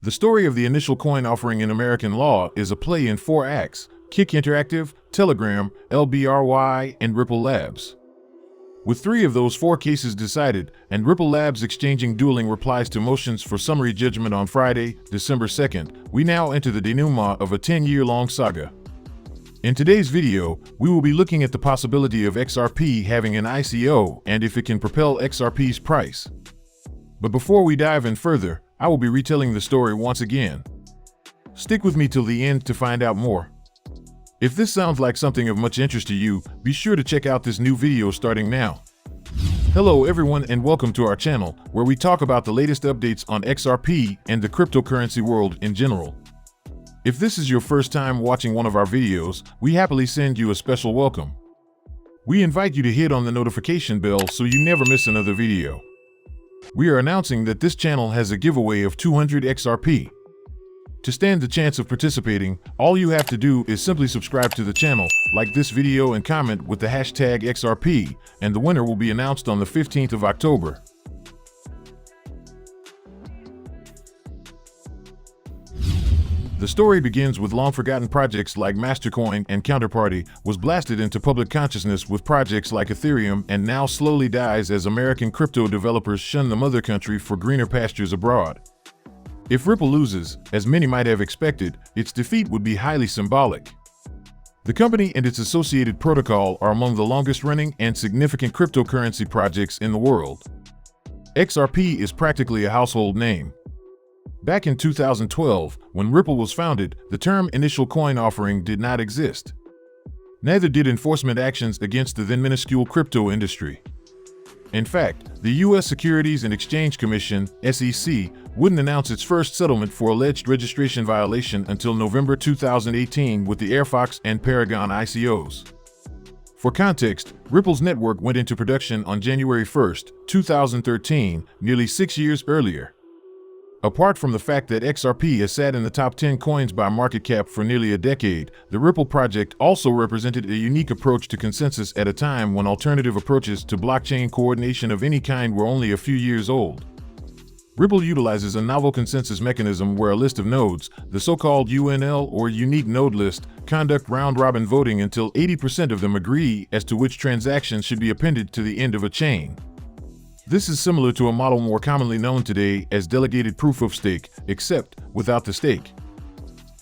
The story of the initial coin offering in American law is a play in 4 acts: Kik Interactive, Telegram, LBRY, and Ripple Labs. With 3 of those 4 cases decided, and Ripple Labs exchanging dueling replies to motions for summary judgment on Friday, December 2nd, we now enter the dénouement of a 10-year-long saga. In today's video, we will be looking at the possibility of XRP having an ICO and if it can propel XRP's price. But before we dive in further, I will be retelling the story once again. Stick with me till the end to find out more. If this sounds like something of much interest to you, be sure to check out this new video starting now. Hello everyone and welcome to our channel, where we talk about the latest updates on XRP and the cryptocurrency world in general. If this is your first time watching one of our videos, we happily send you a special welcome. We invite you to hit on the notification bell so you never miss another video. We are announcing that this channel has a giveaway of 200 XRP. To stand the chance of participating, all you have to do is simply subscribe to the channel, like this video and comment with the hashtag XRP, and the winner will be announced on the 15th of October. The story begins with long-forgotten projects like Mastercoin and Counterparty was blasted into public consciousness with projects like Ethereum and now slowly dies as American crypto developers shun the mother country for greener pastures abroad. If Ripple loses, as many might have expected, its defeat would be highly symbolic. The company and its associated protocol are among the longest-running and significant cryptocurrency projects in the world. XRP is practically a household name. Back in 2012, when Ripple was founded, the term initial coin offering did not exist. Neither did enforcement actions against the then minuscule crypto industry. In fact, the U.S. Securities and Exchange Commission, SEC, wouldn't announce its first settlement for alleged registration violation until November 2018 with the Airfox and Paragon ICOs. For context, Ripple's network went into production on January 1, 2013, nearly 6 years earlier. Apart from the fact that XRP has sat in the top 10 coins by market cap for nearly a decade, the Ripple project also represented a unique approach to consensus at a time when alternative approaches to blockchain coordination of any kind were only a few years old. Ripple utilizes a novel consensus mechanism where a list of nodes, the so-called UNL or unique node list, conduct round-robin voting until 80% of them agree as to which transactions should be appended to the end of a chain. This is similar to a model more commonly known today as delegated proof of stake, except without the stake.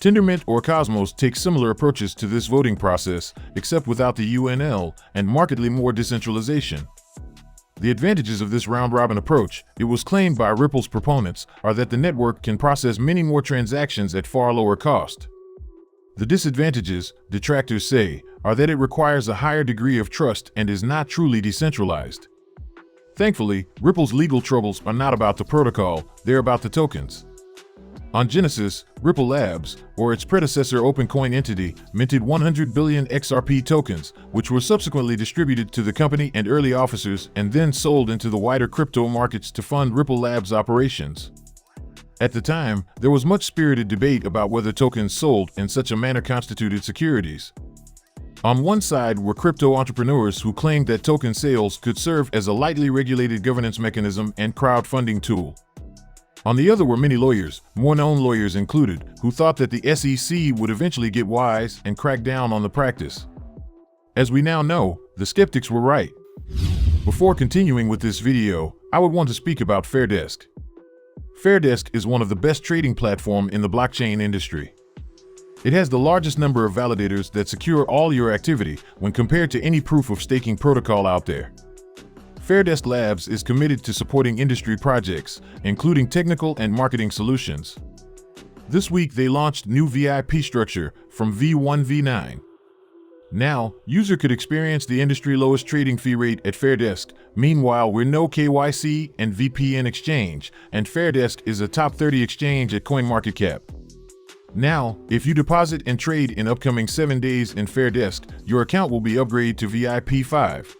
Tendermint or Cosmos takes similar approaches to this voting process, except without the UNL and markedly more decentralization. The advantages of this round-robin approach, it was claimed by Ripple's proponents, are that the network can process many more transactions at far lower cost. The disadvantages, detractors say, are that it requires a higher degree of trust and is not truly decentralized. Thankfully, Ripple's legal troubles are not about the protocol, they're about the tokens. On Genesis, Ripple Labs, or its predecessor OpenCoin entity, minted 100 billion XRP tokens, which were subsequently distributed to the company and early officers and then sold into the wider crypto markets to fund Ripple Labs' operations. At the time, there was much spirited debate about whether tokens sold in such a manner constituted securities. On one side were crypto entrepreneurs who claimed that token sales could serve as a lightly regulated governance mechanism and crowdfunding tool. On the other were many lawyers, more known lawyers included, who thought that the SEC would eventually get wise and crack down on the practice. As we now know, the skeptics were right. Before continuing with this video, I would want to speak about Fairdesk. Fairdesk is one of the best trading platforms in the blockchain industry. It has the largest number of validators that secure all your activity when compared to any proof of staking protocol out there. Fairdesk Labs is committed to supporting industry projects, including technical and marketing solutions. This week they launched new VIP structure from V1 V9. Now, user could experience the industry lowest trading fee rate at Fairdesk. Meanwhile, we're no KYC and VPN exchange, and Fairdesk is a top 30 exchange at CoinMarketCap. Now, if you deposit and trade in upcoming 7 days in Fairdesk, your account will be upgraded to VIP 5.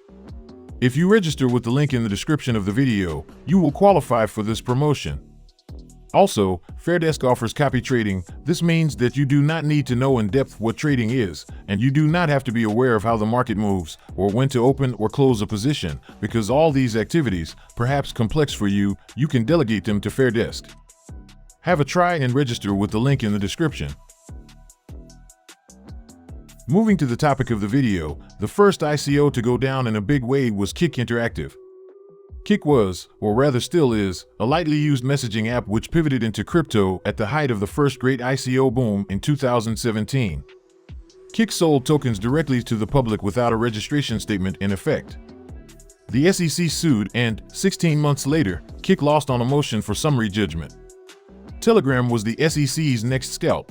If you register with the link in the description of the video, you will qualify for this promotion. Also, Fairdesk offers copy trading. This means that you do not need to know in depth what trading is, and you do not have to be aware of how the market moves or when to open or close a position, because all these activities, perhaps complex for you, you can delegate them to Fairdesk. Have a try and register with the link in the description. Moving to the topic of the video, the first ICO to go down in a big way was Kik Interactive. Kik was, or rather still is, a lightly used messaging app which pivoted into crypto at the height of the first great ICO boom in 2017. Kik sold tokens directly to the public without a registration statement in effect. The SEC sued and, 16 months later, Kik lost on a motion for summary judgment. Telegram was the SEC's next scalp.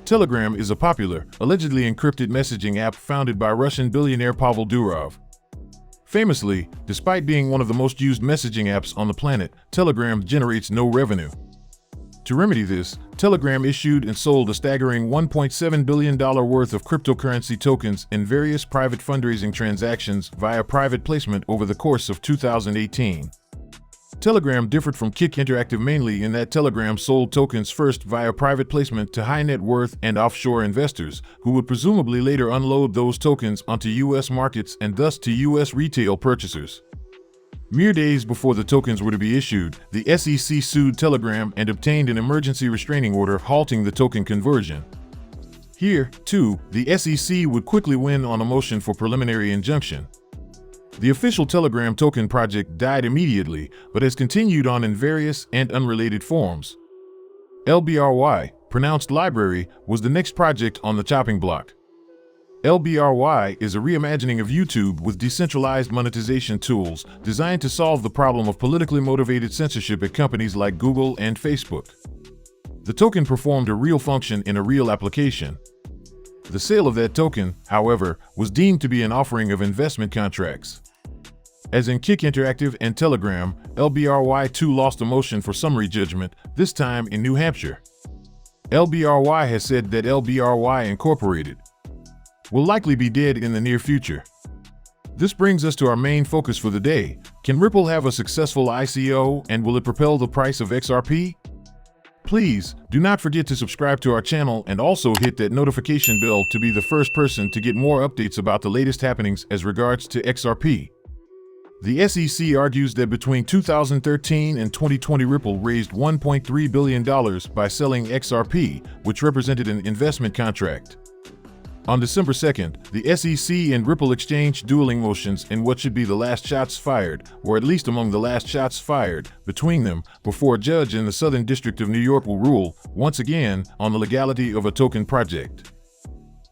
Telegram is a popular, allegedly encrypted messaging app founded by Russian billionaire Pavel Durov. Famously, despite being one of the most used messaging apps on the planet, Telegram generates no revenue. To remedy this, Telegram issued and sold a staggering $1.7 billion worth of cryptocurrency tokens in various private fundraising transactions via private placement over the course of 2018. Telegram differed from Kik Interactive mainly in that Telegram sold tokens first via private placement to high net worth and offshore investors, who would presumably later unload those tokens onto U.S. markets and thus to U.S. retail purchasers. Mere days before the tokens were to be issued, the SEC sued Telegram and obtained an emergency restraining order halting the token conversion. Here, too, the SEC would quickly win on a motion for preliminary injunction. The official Telegram token project died immediately, but has continued on in various and unrelated forms. LBRY, pronounced library, was the next project on the chopping block. LBRY is a reimagining of YouTube with decentralized monetization tools designed to solve the problem of politically motivated censorship at companies like Google and Facebook. The token performed a real function in a real application. The sale of that token, however, was deemed to be an offering of investment contracts. As in Kik Interactive and Telegram, LBRY too lost a motion for summary judgment, this time in New Hampshire. LBRY has said that LBRY Incorporated will likely be dead in the near future. This brings us to our main focus for the day. Can Ripple have a successful ICO, and will it propel the price of XRP? Please, do not forget to subscribe to our channel and also hit that notification bell to be the first person to get more updates about the latest happenings as regards to XRP. The SEC argues that between 2013 and 2020 Ripple raised $1.3 billion by selling XRP, which represented an investment contract. On December 2nd, the SEC and Ripple exchanged dueling motions in what should be the last shots fired, or at least among the last shots fired, between them, before a judge in the Southern District of New York will rule, once again, on the legality of a token project.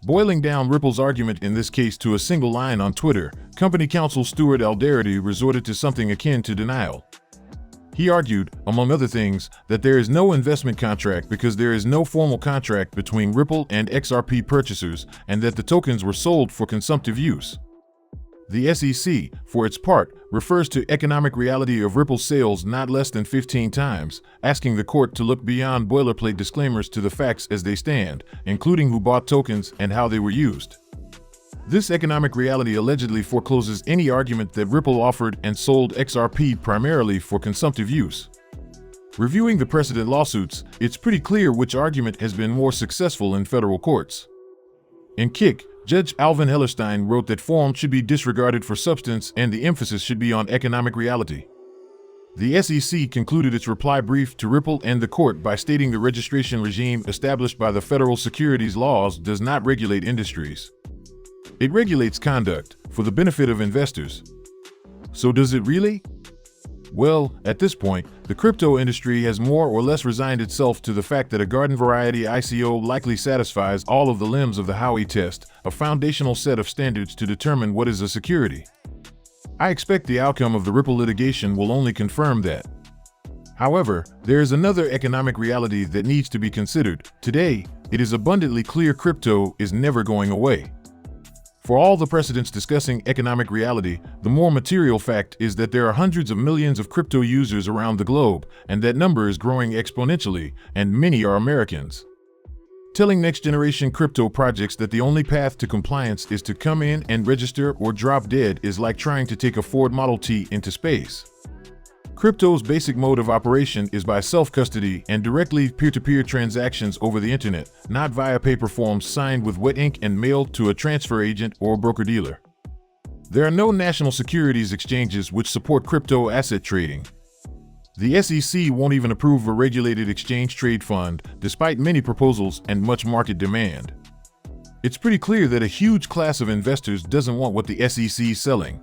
Boiling down Ripple's argument in this case to a single line on Twitter, company counsel Stuart Alderety resorted to something akin to denial. He argued, among other things, that there is no investment contract because there is no formal contract between Ripple and XRP purchasers, and that the tokens were sold for consumptive use. The SEC, for its part, refers to economic reality of Ripple's sales not less than 15 times, asking the court to look beyond boilerplate disclaimers to the facts as they stand, including who bought tokens and how they were used. This economic reality allegedly forecloses any argument that Ripple offered and sold XRP primarily for consumptive use. Reviewing the precedent lawsuits, it's pretty clear which argument has been more successful in federal courts. In Kik, Judge Alvin Hellerstein wrote that form should be disregarded for substance and the emphasis should be on economic reality. The SEC concluded its reply brief to Ripple and the court by stating the registration regime established by the federal securities laws does not regulate industries. It regulates conduct for the benefit of investors. So does it really? Well, at this point, the crypto industry has more or less resigned itself to the fact that a garden variety ICO likely satisfies all of the limbs of the Howey test, a foundational set of standards to determine what is a security. I expect the outcome of the Ripple litigation will only confirm that. However, there is another economic reality that needs to be considered. Today, it is abundantly clear crypto is never going away. For all the precedents discussing economic reality, the more material fact is that there are hundreds of millions of crypto users around the globe, and that number is growing exponentially, and many are Americans. Telling next-generation crypto projects that the only path to compliance is to come in and register or drop dead is like trying to take a Ford Model T into space. Crypto's basic mode of operation is by self-custody and directly peer-to-peer transactions over the internet, not via paper forms signed with wet ink and mailed to a transfer agent or broker-dealer. There are no national securities exchanges which support crypto asset trading. The SEC won't even approve a regulated exchange trade fund, despite many proposals and much market demand. It's pretty clear that a huge class of investors doesn't want what the SEC is selling.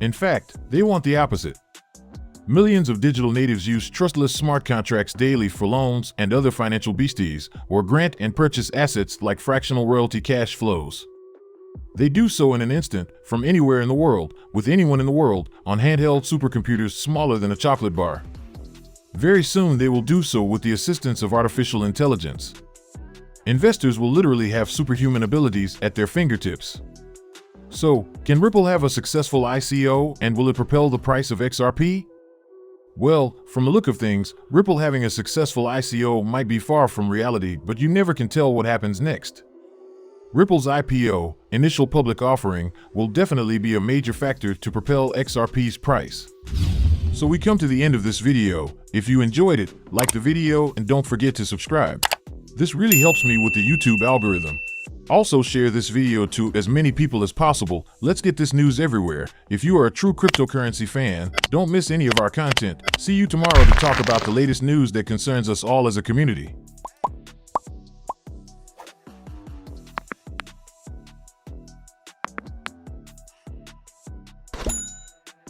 In fact, they want the opposite. Millions of digital natives use trustless smart contracts daily for loans and other financial beasties, or grant and purchase assets like fractional royalty cash flows. They do so in an instant, from anywhere in the world, with anyone in the world, on handheld supercomputers smaller than a chocolate bar. Very soon they will do so with the assistance of artificial intelligence. Investors will literally have superhuman abilities at their fingertips. So, can Ripple have a successful ICO, and will it propel the price of XRP? Well, from the look of things, Ripple having a successful ICO might be far from reality, but you never can tell what happens next. Ripple's IPO, initial public offering, will definitely be a major factor to propel XRP's price. So we come to the end of this video. If you enjoyed it, like the video and don't forget to subscribe. This really helps me with the YouTube algorithm. Also share this video to as many people as possible. Let's get this news everywhere. If you are a true cryptocurrency fan, don't miss any of our content. See you tomorrow to talk about the latest news that concerns us all as a community.